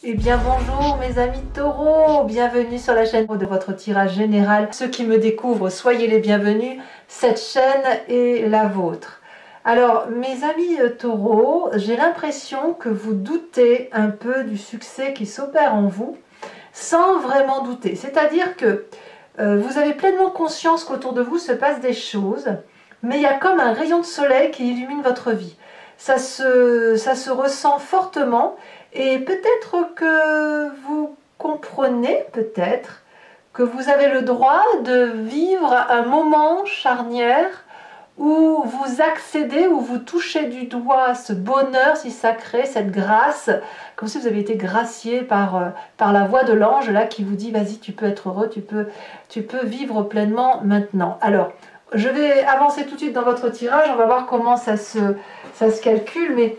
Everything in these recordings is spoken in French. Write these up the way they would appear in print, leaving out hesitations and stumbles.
Eh bien bonjour mes amis taureaux, bienvenue sur la chaîne de votre tirage général. Ceux qui me découvrent, soyez les bienvenus, cette chaîne est la vôtre. Alors mes amis taureaux, j'ai l'impression que vous doutez un peu du succès qui s'opère en vous, sans vraiment douter. C'est-à-dire que vous avez pleinement conscience qu'autour de vous se passent des choses, mais il y a comme un rayon de soleil qui illumine votre vie. Ça se ressent fortement. Et peut-être que vous comprenez, peut-être, que vous avez le droit de vivre un moment charnière où vous accédez, où vous touchez du doigt ce bonheur si sacré, cette grâce, comme si vous aviez été gracié par la voix de l'ange là qui vous dit vas-y, tu peux être heureux, tu peux vivre pleinement maintenant. Alors, je vais avancer tout de suite dans votre tirage, on va voir comment ça se calcule, mais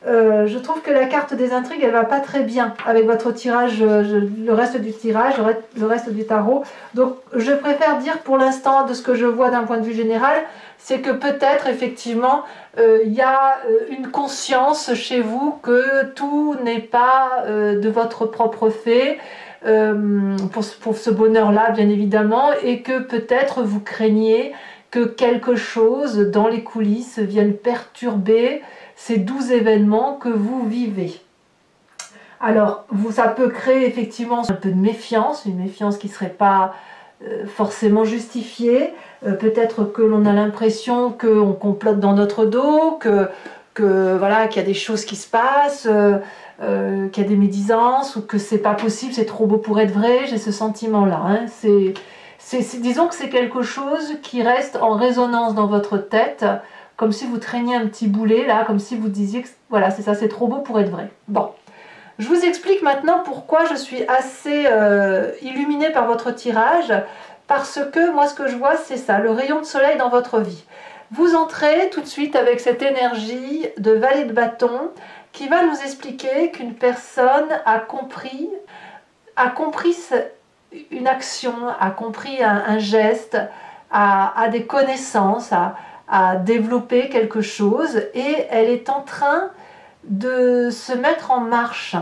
je trouve que la carte des intrigues, elle va pas très bien avec votre tirage, le reste du tirage, le reste du tarot. Donc, je préfère dire pour l'instant, de ce que je vois d'un point de vue général, c'est que peut-être, effectivement, il y a une conscience chez vous que tout n'est pas de votre propre fait, pour ce bonheur-là, bien évidemment, et que peut-être vous craignez que quelque chose dans les coulisses vienne perturber ces doux événements que vous vivez. Alors, ça peut créer effectivement un peu de méfiance, une méfiance qui ne serait pas forcément justifiée. Peut-être que l'on a l'impression qu'on complote dans notre dos, voilà, qu'il y a des choses qui se passent, qu'il y a des médisances, ou que c'est pas possible, c'est trop beau pour être vrai. J'ai ce sentiment-là. Hein. Disons que c'est quelque chose qui reste en résonance dans votre tête, comme si vous traîniez un petit boulet là, comme si vous disiez que voilà, c'est ça, c'est trop beau pour être vrai. Bon, je vous explique maintenant pourquoi je suis assez illuminée par votre tirage, parce que moi ce que je vois c'est ça, le rayon de soleil dans votre vie. Vous entrez tout de suite avec cette énergie de valet de bâton qui va nous expliquer qu'une personne a compris une action, a compris un geste, a des connaissances, à développer quelque chose, et elle est en train de se mettre en marche.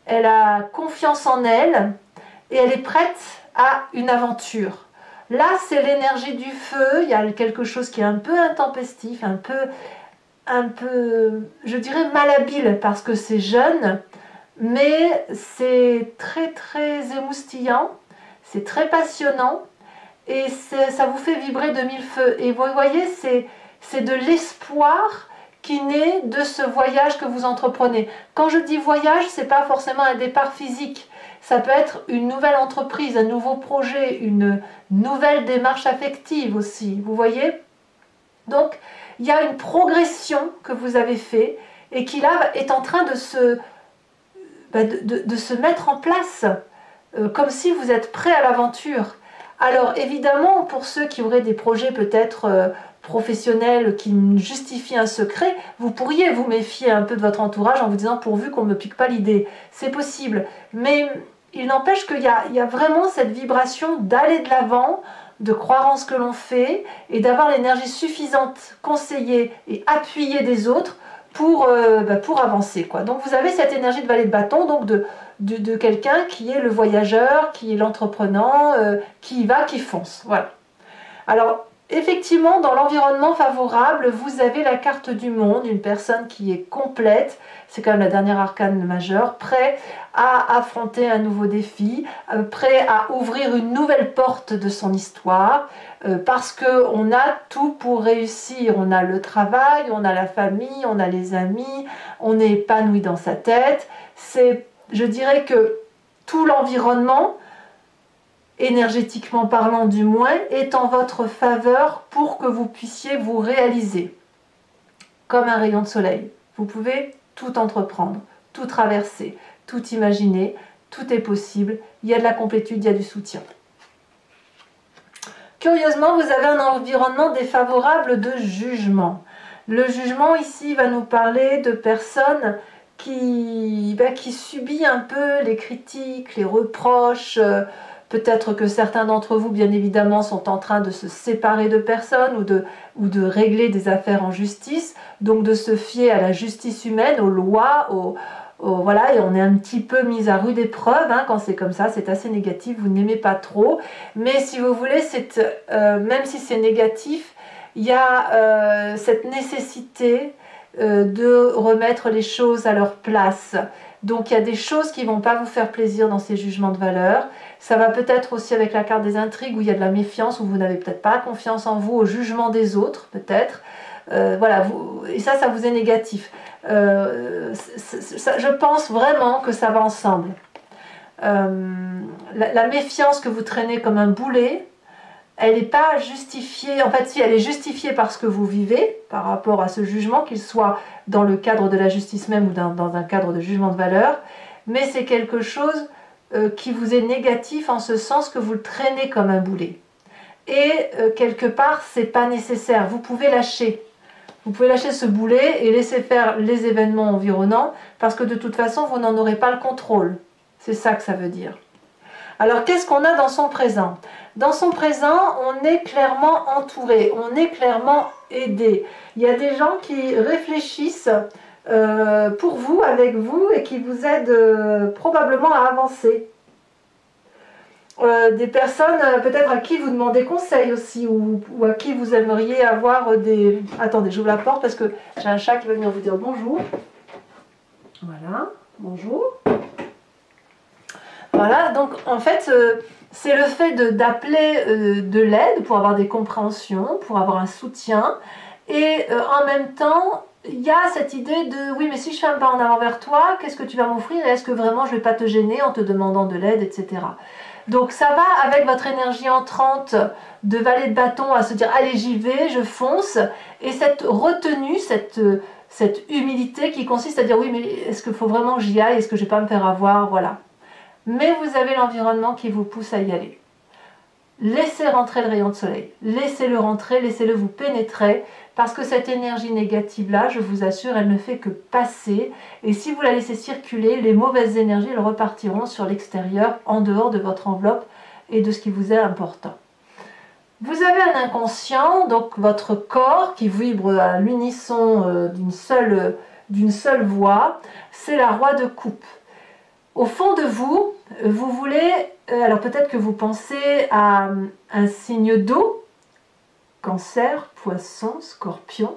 Elle a confiance en elle et elle est prête à une aventure. Là, c'est l'énergie du feu, il y a quelque chose qui est un peu intempestif, un peu, je dirais malhabile parce que c'est jeune, mais c'est très très émoustillant, c'est très passionnant. Et ça vous fait vibrer de mille feux. Et vous voyez, c'est de l'espoir qui naît de ce voyage que vous entreprenez. Quand je dis voyage, ce n'est pas forcément un départ physique. Ça peut être une nouvelle entreprise, un nouveau projet, une nouvelle démarche affective aussi. Vous voyez? Donc, il y a une progression que vous avez fait et qui là est en train de se mettre en place, comme si vous êtes prêt à l'aventure. Alors évidemment, pour ceux qui auraient des projets peut-être professionnels qui justifient un secret, vous pourriez vous méfier un peu de votre entourage en vous disant pourvu qu'on ne me pique pas l'idée. C'est possible, mais il n'empêche qu'il y a vraiment cette vibration d'aller de l'avant, de croire en ce que l'on fait et d'avoir l'énergie suffisante, conseillée et appuyée des autres pour avancer, quoi. Donc vous avez cette énergie de valet de bâton, donc de quelqu'un qui est le voyageur, qui est l'entreprenant, qui y va, qui fonce. Voilà. Alors, effectivement, dans l'environnement favorable, vous avez la carte du monde, une personne qui est complète, c'est quand même la dernière arcane majeure, prêt à affronter un nouveau défi, prêt à ouvrir une nouvelle porte de son histoire, parce qu'on a tout pour réussir. On a le travail, on a la famille, on a les amis, on est épanoui dans sa tête. Je dirais que tout l'environnement, énergétiquement parlant du moins, est en votre faveur pour que vous puissiez vous réaliser. Comme un rayon de soleil. Vous pouvez tout entreprendre, tout traverser, tout imaginer, tout est possible. Il y a de la complétude, il y a du soutien. Curieusement, vous avez un environnement défavorable de jugement. Le jugement ici va nous parler de personnes qui subit un peu les critiques, les reproches. Peut-être que certains d'entre vous, bien évidemment, sont en train de se séparer de personnes ou de régler des affaires en justice, donc de se fier à la justice humaine, aux lois, voilà, et on est un petit peu mis à rude épreuve, hein, quand c'est comme ça, c'est assez négatif, vous n'aimez pas trop. Mais si vous voulez, même si c'est négatif, il y a cette nécessité de remettre les choses à leur place. Donc il y a des choses qui ne vont pas vous faire plaisir dans ces jugements de valeur. Ça va peut-être aussi avec la carte des intrigues où il y a de la méfiance, où vous n'avez peut-être pas confiance en vous, au jugement des autres peut-être. Voilà, et ça vous est négatif. Je pense vraiment que ça va ensemble. La méfiance que vous traînez comme un boulet, elle n'est pas justifiée, en fait si elle est justifiée par ce que vous vivez, par rapport à ce jugement, qu'il soit dans le cadre de la justice même ou dans un cadre de jugement de valeur, mais c'est quelque chose qui vous est négatif en ce sens que vous le traînez comme un boulet. Et quelque part, c'est pas nécessaire, vous pouvez lâcher. Vous pouvez lâcher ce boulet et laisser faire les événements environnants, parce que de toute façon, vous n'en aurez pas le contrôle. C'est ça que ça veut dire. Alors, qu'est-ce qu'on a dans son présent? Dans son présent, on est clairement entouré, on est clairement aidé. Il y a des gens qui réfléchissent pour vous, avec vous, et qui vous aident probablement à avancer. Des personnes peut-être à qui vous demandez conseil aussi, ou à qui vous aimeriez avoir des... Attendez, j'ouvre la porte parce que j'ai un chat qui va venir vous dire bonjour. Voilà, bonjour. Voilà, donc en fait, c'est le fait d'appeler de l'aide pour avoir des compréhensions, pour avoir un soutien, et en même temps, il y a cette idée de oui, mais si je fais un pas en avant vers toi, qu'est-ce que tu vas m'offrir et est-ce que vraiment je ne vais pas te gêner en te demandant de l'aide, etc. Donc ça va avec votre énergie entrante de valet de bâton à se dire allez j'y vais, je fonce, et cette retenue, cette humilité qui consiste à dire oui mais est-ce qu'il faut vraiment que j'y aille, est-ce que je ne vais pas me faire avoir, voilà. Mais vous avez l'environnement qui vous pousse à y aller. Laissez rentrer le rayon de soleil, laissez-le rentrer, laissez-le vous pénétrer, parce que cette énergie négative-là, je vous assure, elle ne fait que passer, et si vous la laissez circuler, les mauvaises énergies, elles repartiront sur l'extérieur, en dehors de votre enveloppe et de ce qui vous est important. Vous avez un inconscient, donc votre corps qui vibre à l'unisson d'une seule voix, c'est la roi de coupe. Au fond de vous, vous voulez, alors peut-être que vous pensez à un signe d'eau, Cancer, Poisson, Scorpion.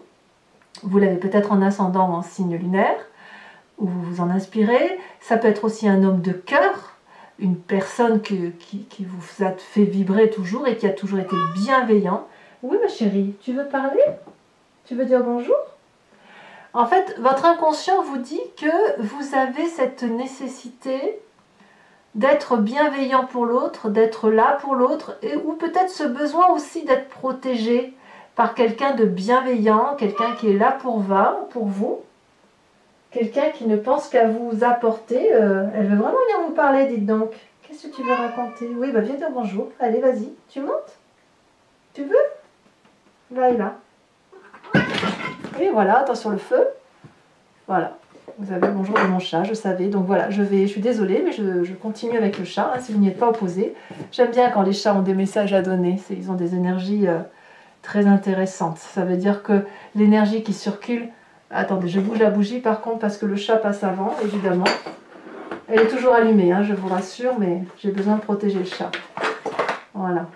Vous l'avez peut-être en ascendant ou en signe lunaire, où vous vous en inspirez. Ça peut être aussi un homme de cœur, une personne qui vous a fait vibrer toujours et qui a toujours été bienveillant. Oui ma chérie, tu veux parler? Tu veux dire bonjour? En fait, votre inconscient vous dit que vous avez cette nécessité d'être bienveillant pour l'autre, d'être là pour l'autre, ou peut-être ce besoin aussi d'être protégé par quelqu'un de bienveillant, quelqu'un qui est là pour vous, quelqu'un qui ne pense qu'à vous apporter. Elle veut vraiment venir vous parler, dites donc. Qu'est-ce que tu veux raconter? Oui, bah viens dire bonjour. Allez, vas-y. Tu montes? Tu veux? Là et là. Et voilà, attention le feu. Voilà. Vous avez le bonjour de mon chat, je savais. Donc voilà, je suis désolée, mais je continue avec le chat, hein, si vous n'y êtes pas opposé. J'aime bien quand les chats ont des messages à donner. Ils ont des énergies très intéressantes. Ça veut dire que l'énergie qui circule... Attendez, je bouge la bougie par contre parce que le chat passe avant, évidemment. Elle est toujours allumée, hein, je vous rassure, mais j'ai besoin de protéger le chat. Voilà.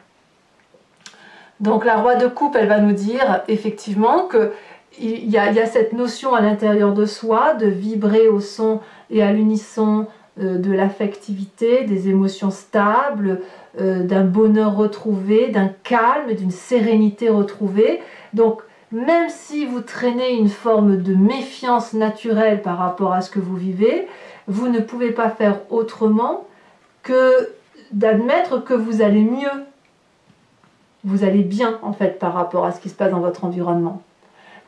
Donc la roi de coupe, elle va nous dire effectivement que il y a cette notion à l'intérieur de soi de vibrer au son et à l'unisson de l'affectivité, des émotions stables, d'un bonheur retrouvé, d'un calme, d'une sérénité retrouvée. Donc même si vous traînez une forme de méfiance naturelle par rapport à ce que vous vivez, vous ne pouvez pas faire autrement que d'admettre que vous allez mieux. Vous allez bien en fait par rapport à ce qui se passe dans votre environnement.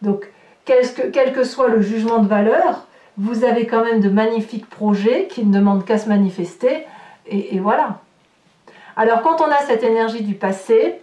Donc, quel que soit le jugement de valeur, vous avez quand même de magnifiques projets qui ne demandent qu'à se manifester, et voilà. Alors, quand on a cette énergie du passé,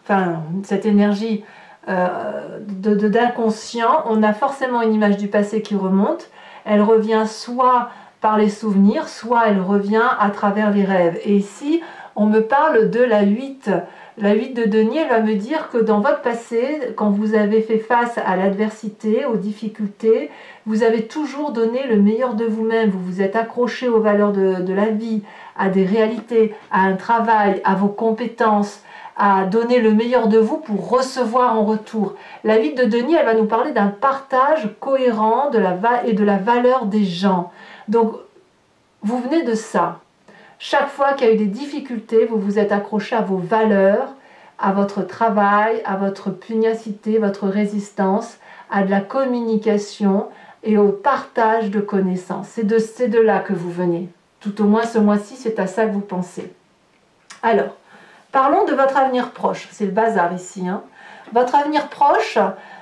enfin, cette énergie d'inconscient, on a forcément une image du passé qui remonte. Elle revient soit par les souvenirs, soit elle revient à travers les rêves. Et ici, On me parle de la 8. La 8 de denier, elle va me dire que dans votre passé, quand vous avez fait face à l'adversité, aux difficultés, vous avez toujours donné le meilleur de vous-même. Vous vous êtes accroché aux valeurs de la vie, à des réalités, à un travail, à vos compétences, à donner le meilleur de vous pour recevoir en retour. La 8 de denier, elle va nous parler d'un partage cohérent et de la valeur des gens. Donc, vous venez de ça. Chaque fois qu'il y a eu des difficultés, vous vous êtes accroché à vos valeurs, à votre travail, à votre pugnacité, votre résistance, à de la communication et au partage de connaissances. C'est de là que vous venez. Tout au moins ce mois-ci, c'est à ça que vous pensez. Alors, parlons de votre avenir proche. C'est le bazar ici, hein. Votre avenir proche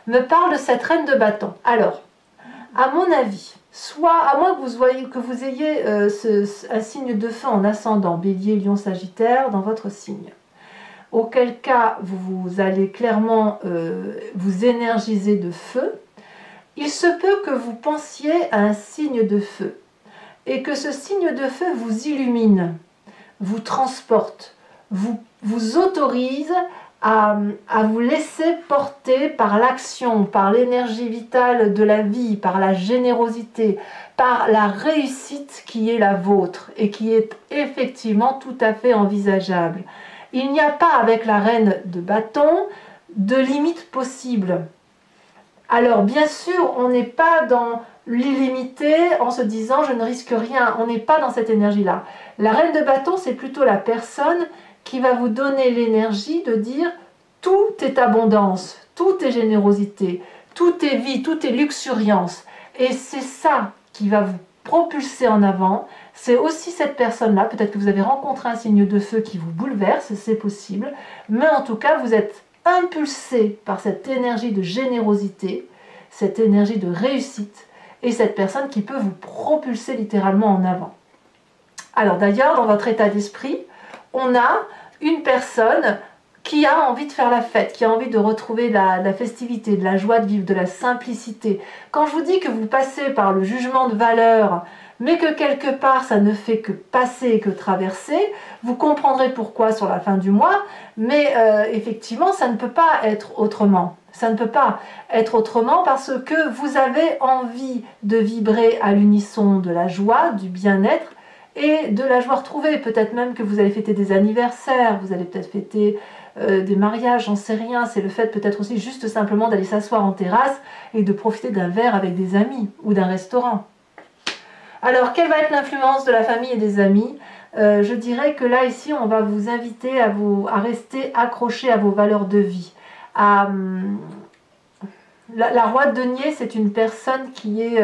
me parle de cette reine de bâton. Alors, à mon avis, soit à moins que vous ayez un signe de feu en ascendant, bélier, lion, sagittaire, dans votre signe. Auquel cas, vous allez clairement vous énergiser de feu. Il se peut que vous pensiez à un signe de feu et que ce signe de feu vous illumine, vous transporte, vous autorise à vous laisser porter par l'action, par l'énergie vitale de la vie, par la générosité, par la réussite qui est la vôtre et qui est effectivement tout à fait envisageable. Il n'y a pas avec la reine de bâton de limite possible. Alors bien sûr, on n'est pas dans l'illimité en se disant je ne risque rien, on n'est pas dans cette énergie-là. La reine de bâton, c'est plutôt la personne qui va vous donner l'énergie de dire tout est abondance, tout est générosité, tout est vie, tout est luxuriance. Et c'est ça qui va vous propulser en avant. C'est aussi cette personne-là, peut-être que vous avez rencontré un signe de feu qui vous bouleverse, c'est possible, mais en tout cas vous êtes impulsé par cette énergie de générosité, cette énergie de réussite, et cette personne qui peut vous propulser littéralement en avant. Alors d'ailleurs, dans votre état d'esprit, on a une personne qui a envie de faire la fête, qui a envie de retrouver la festivité, de la joie de vivre, de la simplicité. Quand je vous dis que vous passez par le jugement de valeur, mais que quelque part ça ne fait que passer et que traverser, vous comprendrez pourquoi sur la fin du mois, mais effectivement ça ne peut pas être autrement. Ça ne peut pas être autrement parce que vous avez envie de vibrer à l'unisson de la joie, du bien-être et de la joie retrouvée. Peut-être même que vous allez fêter des anniversaires, vous allez peut-être fêter des mariages, j'en sais rien. C'est le fait peut-être aussi juste simplement d'aller s'asseoir en terrasse et de profiter d'un verre avec des amis ou d'un restaurant. Alors, quelle va être l'influence de la famille et des amis? Je dirais que là, ici, on va vous inviter à rester accroché à vos valeurs de vie. La roi de denier, c'est une personne qui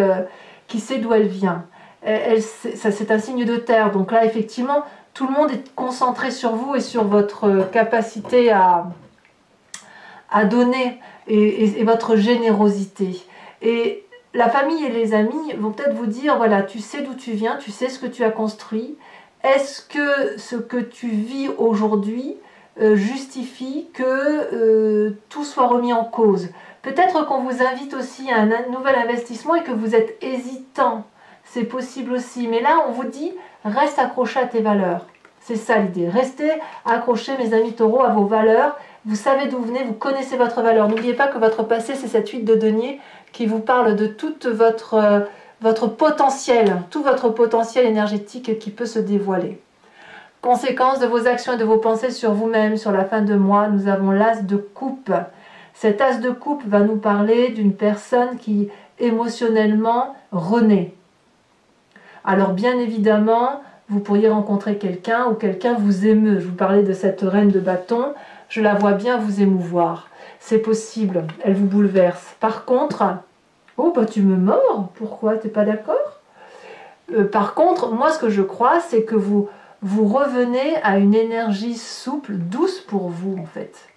sait d'où elle vient. C'est un signe de terre, donc là, effectivement, tout le monde est concentré sur vous et sur votre capacité à donner et votre générosité. Et la famille et les amis vont peut-être vous dire, voilà, tu sais d'où tu viens, tu sais ce que tu as construit. Est-ce que ce que tu vis aujourd'hui justifie que tout soit remis en cause? Peut-être qu'on vous invite aussi à un nouvel investissement et que vous êtes hésitant. C'est possible aussi. Mais là, on vous dit, reste accroché à tes valeurs. C'est ça l'idée. Restez accrochés, mes amis taureaux, à vos valeurs. Vous savez d'où vous venez, vous connaissez votre valeur. N'oubliez pas que votre passé, c'est cette 8 de denier qui vous parle de tout votre potentiel, tout votre potentiel énergétique qui peut se dévoiler. Conséquence de vos actions et de vos pensées sur vous-même, sur la fin de mois, nous avons l'as de coupe. Cet as de coupe va nous parler d'une personne qui émotionnellement renaît. Alors bien évidemment, vous pourriez rencontrer quelqu'un ou quelqu'un vous émeut. Je vous parlais de cette reine de bâton, je la vois bien vous émouvoir. C'est possible, elle vous bouleverse. Par contre, oh bah tu me mords, pourquoi, t'es pas d'accord? Par contre, moi ce que je crois, c'est que vous revenez à une énergie souple, douce pour vous en fait.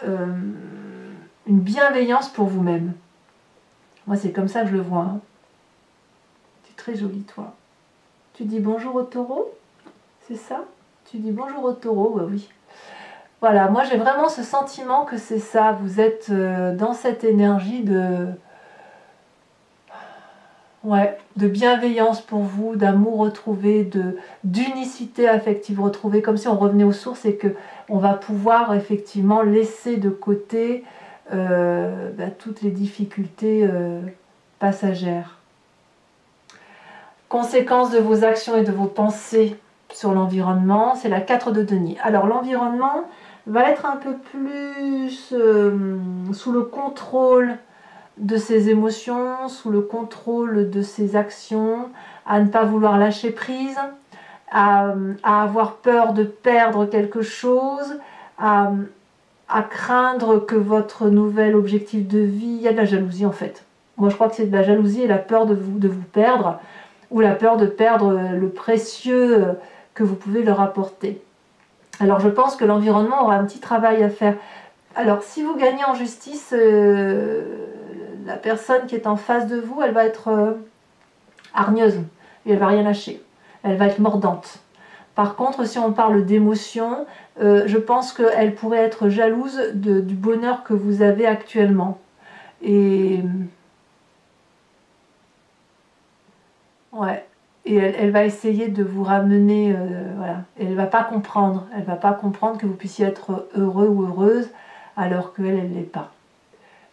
Une bienveillance pour vous-même. Moi c'est comme ça que je le vois. Hein. Tu es très jolie toi. Tu dis bonjour au taureau? C'est ça? Tu dis bonjour au taureau? Ouais, oui. Voilà, moi j'ai vraiment ce sentiment que c'est ça. Vous êtes dans cette énergie de... Ouais, de bienveillance pour vous, d'amour retrouvé, d'unicité affective retrouvée, comme si on revenait aux sources et que on va pouvoir effectivement laisser de côté toutes les difficultés passagères. Conséquence de vos actions et de vos pensées sur l'environnement, c'est la 4 de denier. Alors l'environnement va être un peu plus sous le contrôle de ses émotions, sous le contrôle de ses actions, à ne pas vouloir lâcher prise, à avoir peur de perdre quelque chose, à craindre que votre nouvel objectif de vie, il y a de la jalousie en fait. Moi je crois que c'est de la jalousie et la peur de vous perdre, ou la peur de perdre le précieux que vous pouvez leur apporter. Alors je pense que l'environnement aura un petit travail à faire. Alors si vous gagnez en justice, la personne qui est en face de vous, elle va être hargneuse et elle va rien lâcher. Elle va être mordante. Par contre, si on parle d'émotion, je pense qu'elle pourrait être jalouse du bonheur que vous avez actuellement. Et ouais. Et elle va essayer de vous ramener, voilà. Et elle ne va pas comprendre. Elle va pas comprendre que vous puissiez être heureux ou heureuse alors qu'elle, elle ne l'est pas.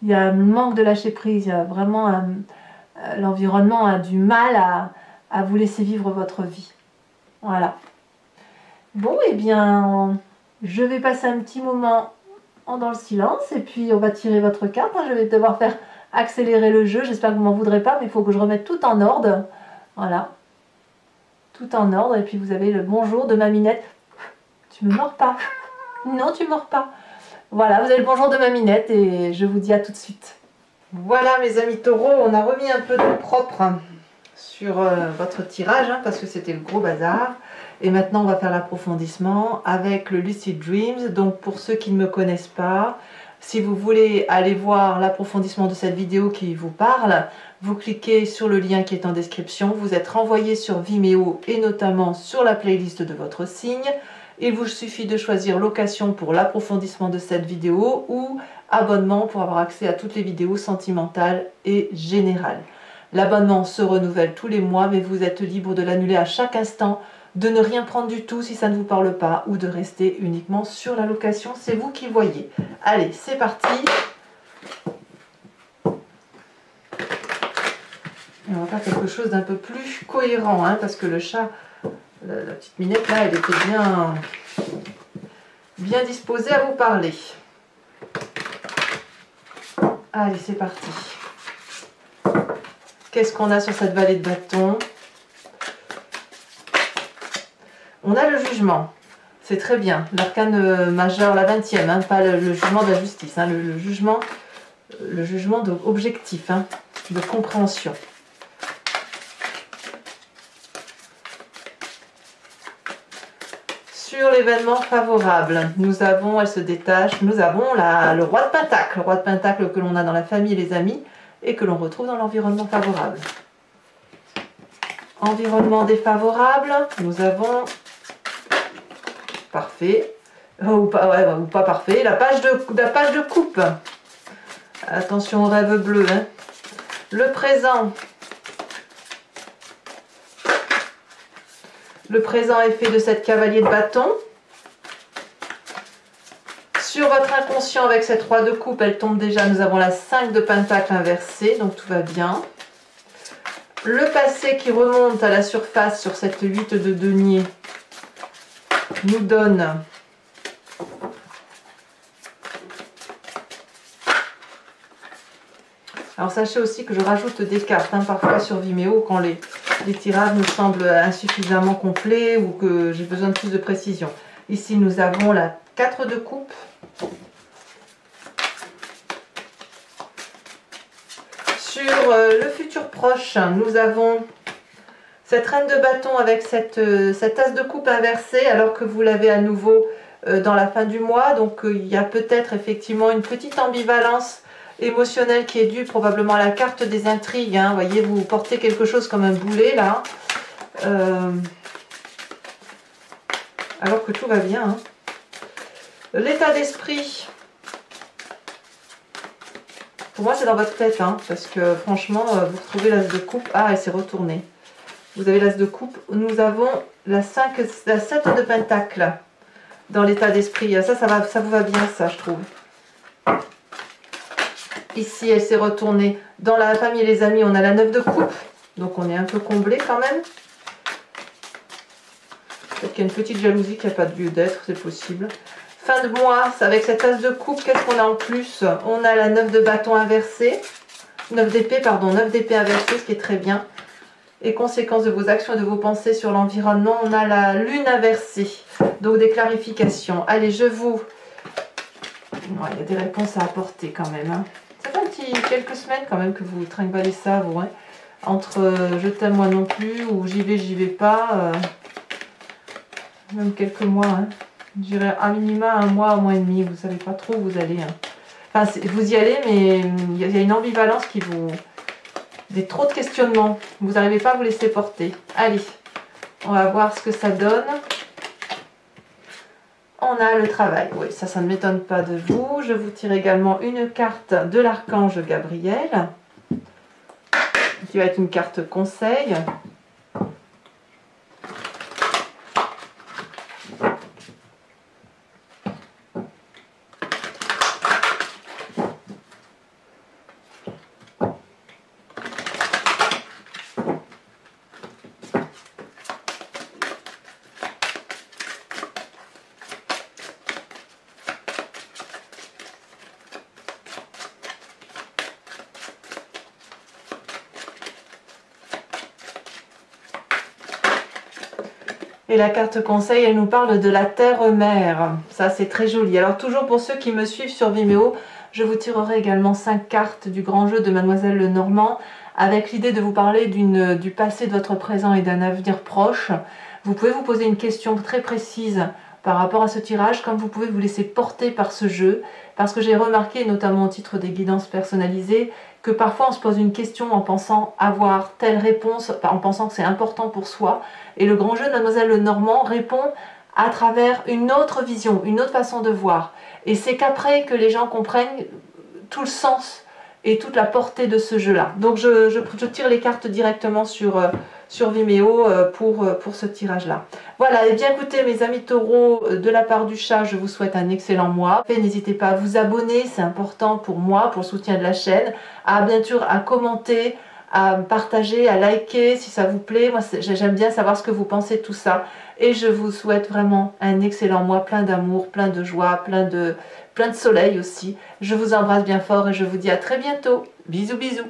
Il y a un manque de lâcher prise. Il y a vraiment l'environnement a du mal à vous laisser vivre votre vie. Voilà. Bon, eh bien, je vais passer un petit moment dans le silence et puis on va tirer votre carte. Je vais devoir faire accélérer le jeu. J'espère que vous ne m'en voudrez pas, mais il faut que je remette tout en ordre. Voilà. Tout en ordre. Et puis vous avez le bonjour de Maminette. Tu me mords pas. Non, tu mords pas. Voilà, vous avez le bonjour de Maminette et je vous dis à tout de suite. Voilà mes amis taureaux, on a remis un peu de propre sur votre tirage parce que c'était le gros bazar. Et maintenant on va faire l'approfondissement avec le Lucid Dreams. Donc pour ceux qui ne me connaissent pas, si vous voulez aller voir l'approfondissement de cette vidéo qui vous parle, vous cliquez sur le lien qui est en description. Vous êtes renvoyé sur Vimeo et notamment sur la playlist de votre signe. Il vous suffit de choisir location pour l'approfondissement de cette vidéo ou abonnement pour avoir accès à toutes les vidéos sentimentales et générales. L'abonnement se renouvelle tous les mois, mais vous êtes libre de l'annuler à chaque instant, de ne rien prendre du tout si ça ne vous parle pas ou de rester uniquement sur la location. C'est vous qui voyez. Allez, c'est parti. Et on va faire quelque chose d'un peu plus cohérent, parce que le chat, la petite Minette là, elle était bien disposée à vous parler. Allez, c'est parti. Qu'est-ce qu'on a sur cette vallée de bâton? On a le jugement. C'est très bien. L'arcane majeur, la 20e, pas le jugement de la justice, le jugement objectif, de compréhension. Sur l'événement favorable, nous avons, elle se détache, nous avons le roi de Pentacle. Le roi de Pentacle que l'on a dans la famille et les amis et que l'on retrouve dans l'environnement favorable. Environnement défavorable, nous avons parfait, ou pas parfait, la page de coupe. Attention au rêve bleu. Le présent. Le présent est fait de cette cavalier de bâton. Sur votre inconscient avec cette roi de coupe, elle tombe déjà. Nous avons la 5 de pentacle inversée, donc tout va bien. Le passé qui remonte à la surface sur cette 8 de denier nous donne alors sachez aussi que je rajoute des cartes parfois sur Vimeo quand les tirages me semblent insuffisamment complets ou que j'ai besoin de plus de précision. Ici nous avons la 4 de coupe. Sur le futur proche, nous avons cette reine de bâton avec cette as de coupe inversée alors que vous l'avez à nouveau dans la fin du mois. Donc il y a peut-être effectivement une petite ambivalence émotionnelle qui est due probablement à la carte des intrigues. Vous voyez, vous portez quelque chose comme un boulet là. Alors que tout va bien. L'état d'esprit. Pour moi, c'est dans votre tête, hein, parce que franchement, vous retrouvez l'as de coupe. Ah, elle s'est retournée. Vous avez l'as de coupe. Nous avons la 7 de pentacle dans l'état d'esprit. Ça vous va bien, ça, je trouve. Ici, elle s'est retournée. Dans la famille et les amis, on a la 9 de coupe. Donc, on est un peu comblé quand même. Peut-être qu'il y a une petite jalousie qui n'a pas de lieu d'être, c'est possible. Fin de mois, avec cette as de coupe, qu'est-ce qu'on a en plus? On a la 9 de bâton inversée. 9 d'épée, pardon, 9 d'épée inversée, ce qui est très bien. Et conséquences de vos actions et de vos pensées sur l'environnement, on a la lune inversée. Donc des clarifications. Allez, je vous... Ouais, il y a des réponses à apporter quand même. Hein. Ça fait quelques semaines quand même que vous trinquez ça, vous. Hein. Entre je t'aime moi non plus ou j'y vais pas. Même quelques mois. Hein. Je dirais à minima un mois et demi. Vous savez pas trop où vous allez. Hein. Enfin, vous y allez, mais il y a une ambivalence qui vous... trop de questionnements. Vous n'arrivez pas à vous laisser porter. Allez, on va voir ce que ça donne. On a le travail. Oui, ça ne m'étonne pas de vous. Je vous tire également une carte de l'archange Gabriel, qui va être une carte conseil. Et la carte conseil, elle nous parle de la terre-mère. Ça, c'est très joli. Alors, toujours pour ceux qui me suivent sur Vimeo, je vous tirerai également 5 cartes du grand jeu de Mademoiselle Lenormand, avec l'idée de vous parler du passé de votre présent et d'un avenir proche. Vous pouvez vous poser une question très précise par rapport à ce tirage, comme vous pouvez vous laisser porter par ce jeu, parce que j'ai remarqué, notamment au titre des guidances personnalisées, que parfois on se pose une question en pensant avoir telle réponse, en pensant que c'est important pour soi, et le grand jeu de Mademoiselle Lenormand répond à travers une autre vision, une autre façon de voir. Et c'est qu'après que les gens comprennent tout le sens et toute la portée de ce jeu-là. Donc je tire les cartes directement sur Vimeo pour ce tirage-là. Voilà, et bien écoutez mes amis taureaux, de la part du chat, je vous souhaite un excellent mois. N'hésitez pas à vous abonner, c'est important pour moi, pour le soutien de la chaîne, à bien sûr à commenter, à partager, à liker si ça vous plaît. Moi j'aime bien savoir ce que vous pensez de tout ça. Et je vous souhaite vraiment un excellent mois, plein d'amour, plein de joie, plein de soleil aussi. Je vous embrasse bien fort et je vous dis à très bientôt. Bisous bisous.